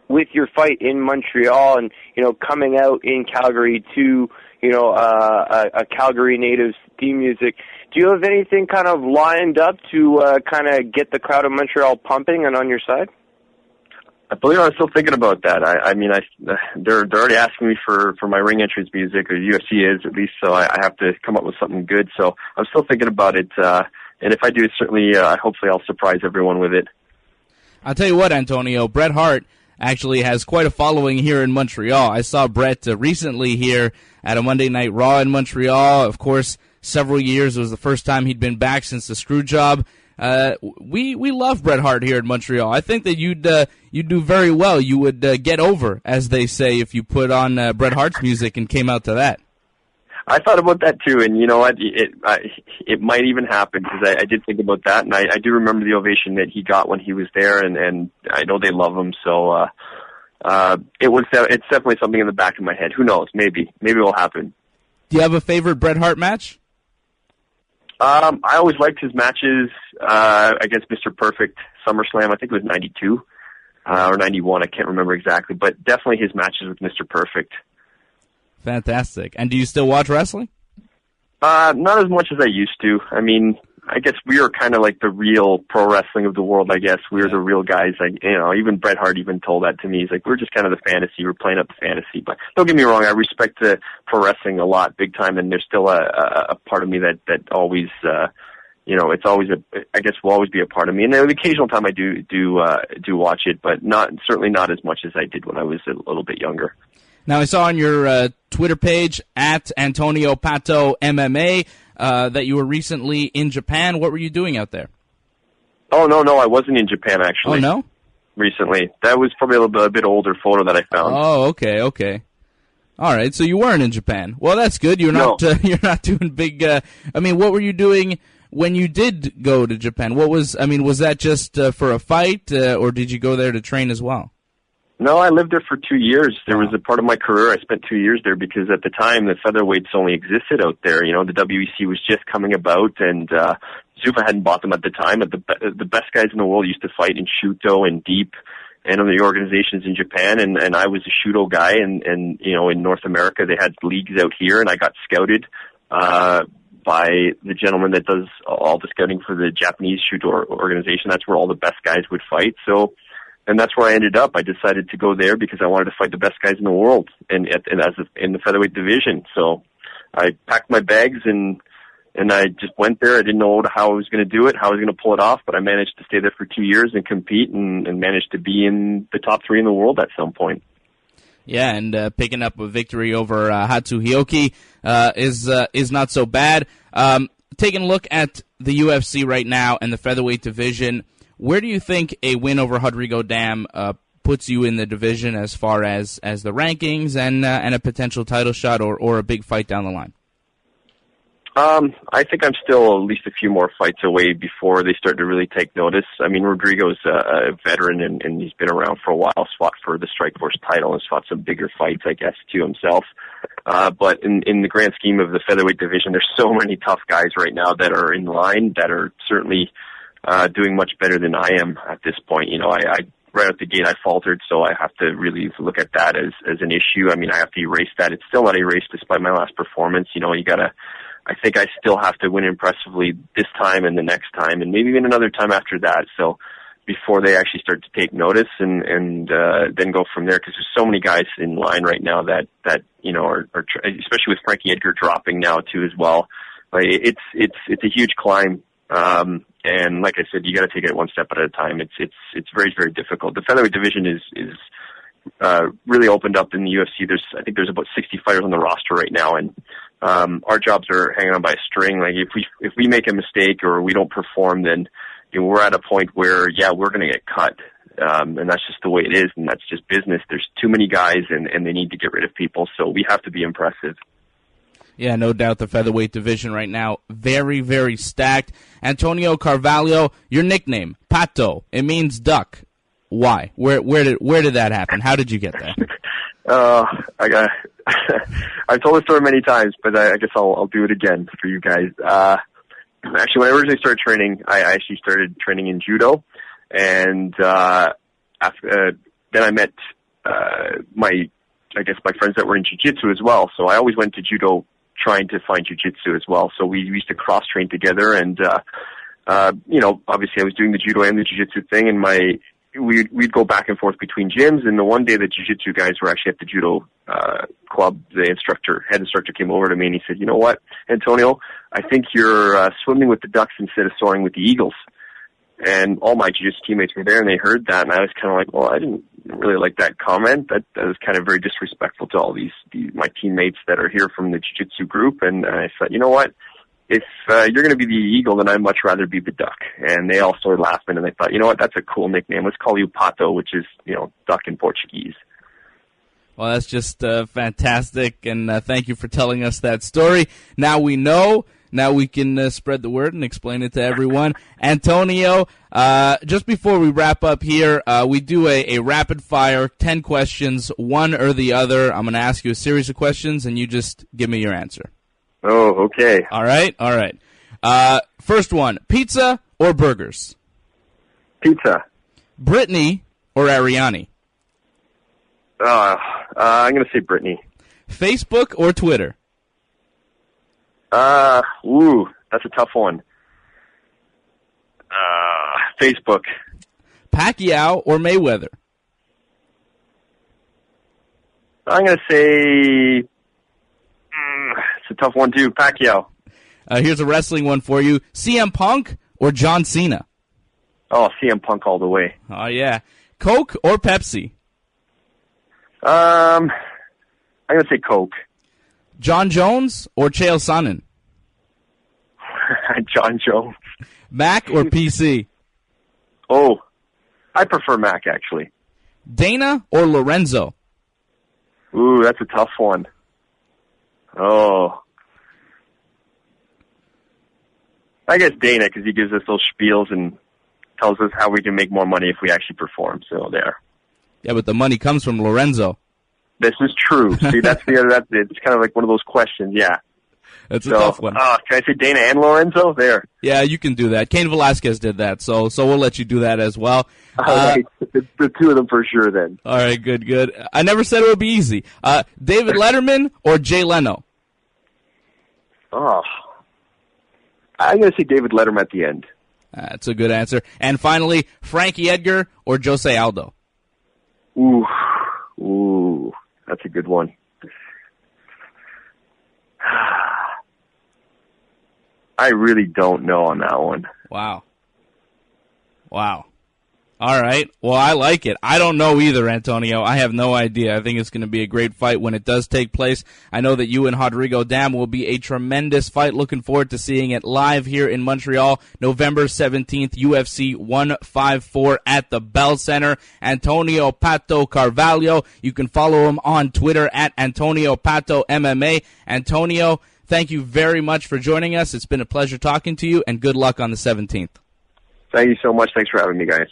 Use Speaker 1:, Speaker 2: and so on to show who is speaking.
Speaker 1: with your fight in Montreal and, coming out in Calgary to, a Calgary native's theme music, do you have anything kind of lined up to kind of get the crowd of Montreal pumping and on your side?
Speaker 2: I believe I'm still thinking about that. They're already asking me for my ring entrance music, or UFC is at least, so I have to come up with something good. So I'm still thinking about it, and if I do, certainly, hopefully I'll surprise everyone with it.
Speaker 3: I'll tell you what, Antonio, Bret Hart actually has quite a following here in Montreal. I saw Bret recently here at a Monday Night Raw in Montreal. Of course, several years. It was the first time he'd been back since the screw job. We love Bret Hart here in Montreal. I think that you'd do very well. You would get over, as they say, if you put on Bret Hart's music and came out to that.
Speaker 2: I thought about that too, and you know what? It might even happen, because I did think about that, and I do remember the ovation that he got when he was there, and I know they love him. So it's definitely something in the back of my head. Who knows? Maybe it will happen.
Speaker 3: Do you have a favorite Bret Hart match?
Speaker 2: I always liked his matches against Mr. Perfect SummerSlam. I think it was 92 or 91. I can't remember exactly, but definitely his matches with Mr. Perfect.
Speaker 3: Fantastic. And do you still watch wrestling?
Speaker 2: Not as much as I used to. I mean, I guess we are kind of like the real pro wrestling of the world, I guess. We're the real guys. Even Bret Hart even told that to me. He's like, we're just kind of the fantasy. We're playing up the fantasy. But don't get me wrong, I respect the pro wrestling a lot, big time, and there's still a part of me that always, it's always I guess will always be a part of me. And the occasional time I do watch it, but certainly not as much as I did when I was a little bit younger.
Speaker 3: Now, I saw on your Twitter page, at Antonio Pato MMA, that you were recently in Japan. What were you doing out there?
Speaker 2: Oh, no, I wasn't in Japan, actually.
Speaker 3: Oh, no?
Speaker 2: Recently. That was probably a bit older photo that I found.
Speaker 3: Oh, okay. All right, so you weren't in Japan. Well, that's good. You're not doing big... what were you doing when you did go to Japan? Was that just for a fight, or did you go there to train as well?
Speaker 2: No, I lived there for 2 years. There was a part of my career I spent 2 years there, because at the time the featherweights only existed out there. The WEC was just coming about, and Zuffa hadn't bought them at the time. But the best guys in the world used to fight in Shuto and Deep and on the organizations in Japan, and I was a Shuto guy, and in North America they had leagues out here, and I got scouted by the gentleman that does all the scouting for the Japanese Shuto organization. That's where all the best guys would fight. And that's where I ended up. I decided to go there because I wanted to fight the best guys in the world, in the featherweight division. So I packed my bags and I just went there. I didn't know how I was going to do it, how I was going to pull it off, but I managed to stay there for 2 years and compete and managed to be in the top 3 in the world at some point.
Speaker 3: Yeah, and picking up a victory over Hatsuhioki is not so bad. Taking a look at the UFC right now and the featherweight division, where do you think a win over Rodrigo Damm puts you in the division as far as the rankings and a potential title shot or a big fight down the line?
Speaker 2: I think I'm still at least a few more fights away before they start to really take notice. I mean, Rodrigo's a veteran and he's been around for a while. He's fought for the Strikeforce title and has fought some bigger fights, I guess, to himself. But in the grand scheme of the featherweight division, there's so many tough guys right now that are in line that are certainly doing much better than I am at this point. I right out the gate I faltered, so I have to really look at that as an issue. I mean, I have to erase that. It's still not erased despite my last performance. I think I still have to win impressively this time and the next time, and maybe even another time after that. So before they actually start to take notice and then go from there, because there's so many guys in line right now that are especially with Frankie Edgar dropping now too as well. Like it's a huge climb. And like I said, you got to take it one step at a time. It's very, very difficult. The featherweight division is really opened up in the UFC. I think there's about 60 fighters on the roster right now, and our jobs are hanging on by a string. Like if we make a mistake or we don't perform, then we're at a point where we're going to get cut, and that's just the way it is, and that's just business. There's too many guys, and they need to get rid of people, so we have to be impressive.
Speaker 3: Yeah, no doubt the featherweight division right now, very, very stacked. Antonio Carvalho, your nickname, Pato, it means duck. Why? Where did that happen? How did you get there?
Speaker 2: I've told the story many times, but I guess I'll do it again for you guys. Actually, when I originally started training, I actually started training in judo, and then then I met my friends that were in jiu-jitsu as well. So I always went to judo trying to find jiu-jitsu as well. So we used to cross-train together, and obviously I was doing the judo and the jiu-jitsu thing, and we'd go back and forth between gyms. And the one day the jiu-jitsu guys were actually at the judo club, the head instructor came over to me and he said, "You know what, Antonio, I think you're swimming with the ducks instead of soaring with the eagles." And all my jiu-jitsu teammates were there, and they heard that, and I was kind of like, well, I didn't really like that comment. That was kind of very disrespectful to all my teammates that are here from the jiu-jitsu group. And I said, you know what? If you're going to be the eagle, then I'd much rather be the duck. And they all started laughing, and they thought, you know what? That's a cool nickname. Let's call you Pato, which is, duck in Portuguese.
Speaker 3: Well, that's just fantastic, and thank you for telling us that story. Now we know. Now we can spread the word and explain it to everyone. Antonio, just before we wrap up here, we do a rapid-fire, 10 questions, one or the other. I'm going to ask you a series of questions, and you just give me your answer.
Speaker 2: Oh, okay.
Speaker 3: All right. First one, pizza or burgers?
Speaker 2: Pizza.
Speaker 3: Britney or Ariani?
Speaker 2: I'm going to say Britney.
Speaker 3: Facebook or Twitter?
Speaker 2: That's a tough one. Facebook.
Speaker 3: Pacquiao or Mayweather?
Speaker 2: I'm going to say, it's a tough one too, Pacquiao.
Speaker 3: Here's a wrestling one for you. CM Punk or John Cena?
Speaker 2: Oh, CM Punk all the way.
Speaker 3: Oh, yeah. Coke or Pepsi?
Speaker 2: I'm going to say Coke.
Speaker 3: John Jones or Chael Sonnen?
Speaker 2: John Jones.
Speaker 3: Mac or PC?
Speaker 2: Oh, I prefer Mac, actually.
Speaker 3: Dana or Lorenzo?
Speaker 2: Ooh, that's a tough one. Oh. I guess Dana, because he gives us those spiels and tells us how we can make more money if we actually perform. So there.
Speaker 3: Yeah, but the money comes from Lorenzo.
Speaker 2: This is true. See, that's it's kind of like one of those questions, yeah.
Speaker 3: That's a tough one.
Speaker 2: Can I say Dana and Lorenzo? There.
Speaker 3: Yeah, you can do that. Cain Velasquez did that, so we'll let you do that as well.
Speaker 2: All right. The two of them for sure then.
Speaker 3: All right, good. I never said it would be easy. David Letterman or Jay Leno?
Speaker 2: Oh. I'm going to say David Letterman at the end.
Speaker 3: That's a good answer. And finally, Frankie Edgar or Jose Aldo?
Speaker 2: Ooh, that's a good one. I really don't know on that one.
Speaker 3: Wow. All right. Well, I like it. I don't know either, Antonio. I have no idea. I think it's going to be a great fight when it does take place. I know that you and Rodrigo Damm will be a tremendous fight. Looking forward to seeing it live here in Montreal, November 17th, UFC 154 at the Bell Center. Antonio Pato Carvalho. You can follow him on Twitter at Antonio Pato MMA. Antonio, thank you very much for joining us. It's been a pleasure talking to you, and good luck on the 17th.
Speaker 2: Thank you so much. Thanks for having me, guys.